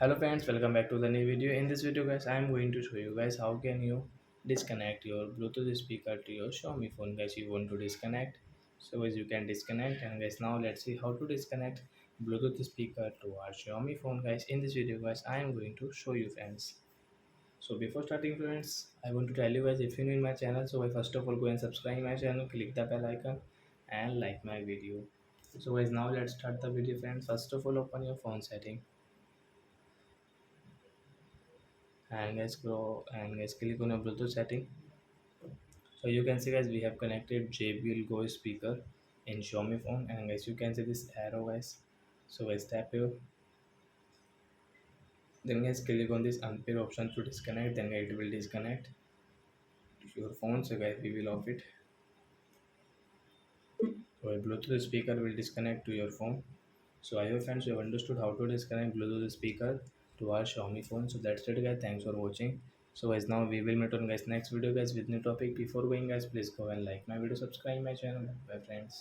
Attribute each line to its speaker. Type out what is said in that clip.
Speaker 1: Hello friends, welcome back to the new video. In this video guys, I am going to show you guys how can you disconnect your Bluetooth speaker to your Xiaomi phone. Guys, you want to disconnect, so guys you can disconnect. And guys, now let's see how to disconnect Bluetooth speaker to our Xiaomi phone. Guys, in this video guys, I am going to show you friends. So before starting friends, I want to tell you guys, if you're new in my channel, so first of all go and subscribe my channel, click the bell icon and like my video. So guys, now let's start the video friends. First of all, open your phone setting and guys go and guys click on your Bluetooth setting. So you can see guys, we have connected JBL Go speaker in Xiaomi phone, and guys you can see this arrow guys. So guys tap here, then guys click on this unpair option to disconnect, then it will disconnect your phone. So guys we will off it. So a Bluetooth speaker will disconnect to your phone. So I hope friends you have understood how to disconnect Bluetooth speaker to our Xiaomi phone. So that's it guys, thanks for watching. So guys, now we will meet on guys next video guys with new topic. Before going guys, please go and like my video, subscribe my channel. Bye friends.